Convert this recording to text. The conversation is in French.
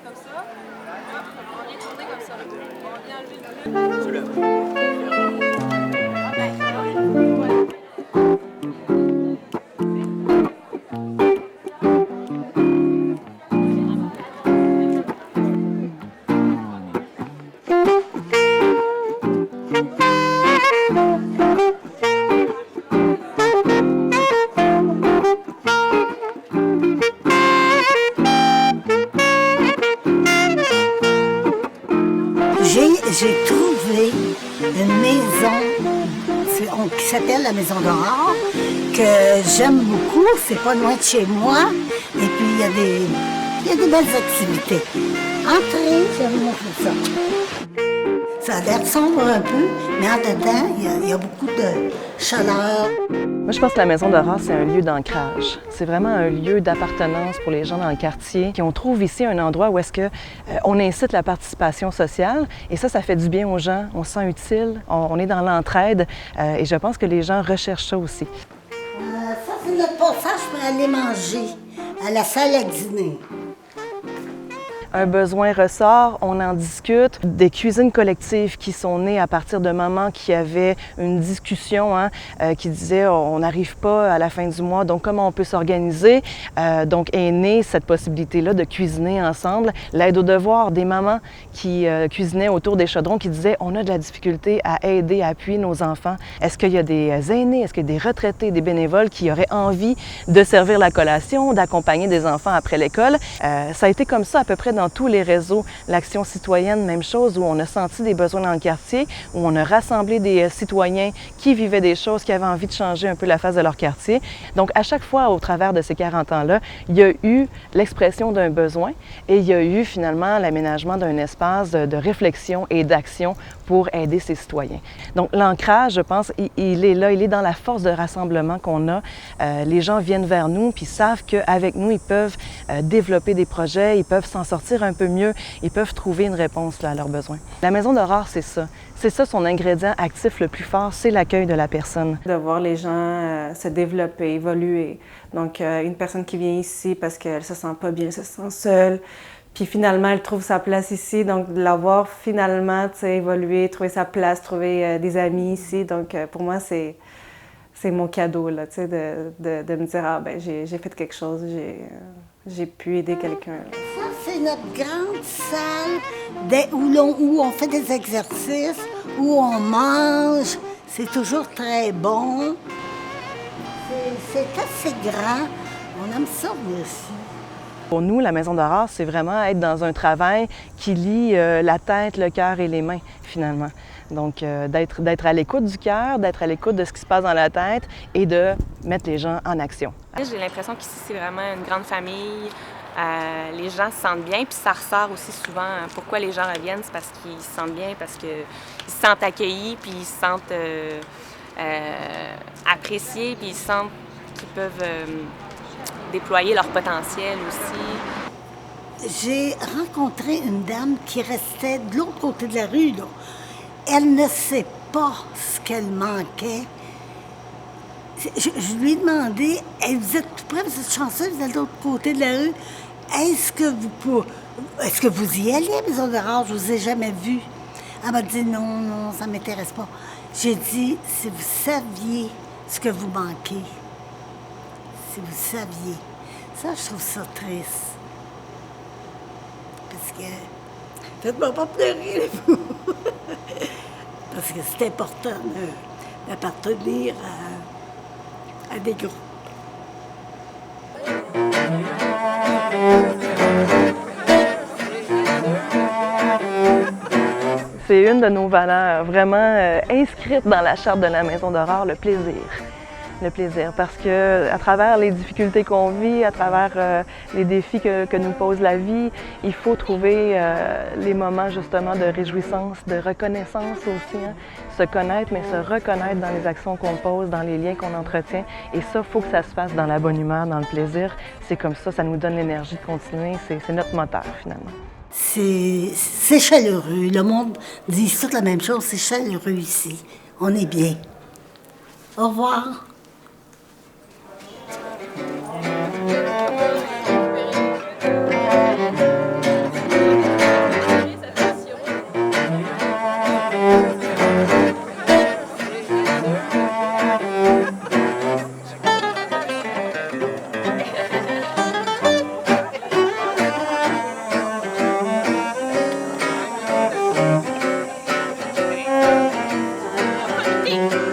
Comme ça. On vient tourner comme ça. On vient enlever le bleu. J'ai trouvé une maison qui s'appelle la Maison d'Aurore, que j'aime beaucoup. C'est pas loin de chez moi. Et puis, il y a des belles activités. Entrez, je vais vous montrer ça. Ça a l'air sombre un peu, mais en dedans, il y a beaucoup de chaleur. Moi, je pense que la Maison d'Aurore, c'est un lieu d'ancrage. C'est vraiment un lieu d'appartenance pour les gens dans le quartier. Puis on trouve ici un endroit où est-ce qu'on incite la participation sociale. Et ça fait du bien aux gens. On se sent utile, on est dans l'entraide. Et je pense que les gens recherchent ça aussi. Ça, c'est notre passage pour aller manger à la salle à dîner. Un besoin ressort, on en discute. Des cuisines collectives qui sont nées à partir de moments qui avaient une discussion qui disait on n'arrive pas à la fin du mois, donc comment on peut s'organiser. Donc est née cette possibilité-là de cuisiner ensemble. L'aide aux devoirs, des mamans qui cuisinaient autour des chaudrons qui disaient on a de la difficulté à aider, à appuyer nos enfants. Est-ce qu'il y a des aînés, est-ce qu'il y a des retraités, des bénévoles qui auraient envie de servir la collation, d'accompagner des enfants après l'école? Ça a été comme ça à peu près dans tous les réseaux. L'Action citoyenne, même chose, où on a senti des besoins dans le quartier, où on a rassemblé des citoyens qui vivaient des choses, qui avaient envie de changer un peu la face de leur quartier. Donc, à chaque fois, au travers de ces 40 ans-là, il y a eu l'expression d'un besoin et il y a eu finalement l'aménagement d'un espace de réflexion et d'action pour aider ces citoyens. Donc, l'ancrage, je pense, il est là, il est dans la force de rassemblement qu'on a. Les gens viennent vers nous puis savent qu'avec nous, ils peuvent développer des projets, ils peuvent s'en sortir un peu mieux, ils peuvent trouver une réponse là, à leurs besoins. La Maison d'Aurore, c'est ça. C'est ça son ingrédient actif le plus fort, c'est l'accueil de la personne. De voir les gens se développer, évoluer. Donc, une personne qui vient ici parce qu'elle se sent pas bien, elle se sent seule, puis finalement, elle trouve sa place ici. Donc, de la voir finalement évoluer, trouver sa place, trouver des amis ici. Donc, pour moi, c'est mon cadeau, là, de me dire « Ah, ben j'ai fait quelque chose, j'ai pu aider quelqu'un. » Ça, c'est notre grande salle où on fait des exercices, où on mange. C'est toujours très bon. C'est assez grand. On aime ça, nous aussi. Pour nous, la Maison d'Aurore, c'est vraiment être dans un travail qui lie la tête, le cœur et les mains, finalement. Donc, d'être à l'écoute du cœur, d'être à l'écoute de ce qui se passe dans la tête et de mettre les gens en action. J'ai l'impression qu'ici, c'est vraiment une grande famille. Les gens se sentent bien, puis ça ressort aussi souvent. Pourquoi les gens reviennent, c'est parce qu'ils se sentent bien, parce qu'ils se sentent accueillis, puis ils se sentent appréciés, puis ils sentent qu'ils peuvent déployer leur potentiel aussi. J'ai rencontré une dame qui restait de l'autre côté de la rue, là. Elle ne sait pas ce qu'elle manquait. Je lui ai demandé, vous êtes tout près, vous êtes chanceux, vous êtes de l'autre côté de la rue. Est-ce que vous y allez, Maison d'Aurore? Je ne vous ai jamais vu. Elle m'a dit non, ça ne m'intéresse pas. J'ai dit, si vous saviez ce que vous manquez, si vous saviez. Ça, je trouve ça triste. Parce que, faites-moi pas pleurer, vous. Parce que c'est important d'appartenir à des groupes. C'est une de nos valeurs vraiment inscrites dans la charte de la Maison d'Aurore, le plaisir. Le plaisir, parce que à travers les difficultés qu'on vit, à travers les défis que nous pose la vie, il faut trouver les moments justement de réjouissance, de reconnaissance aussi. Se connaître, mais se reconnaître dans les actions qu'on pose, dans les liens qu'on entretient. Et ça, il faut que ça se fasse dans la bonne humeur, dans le plaisir. C'est comme ça nous donne l'énergie de continuer. C'est notre moteur, finalement. C'est chaleureux. Le monde dit toute la même chose. C'est chaleureux ici. On est bien. Au revoir. Bye!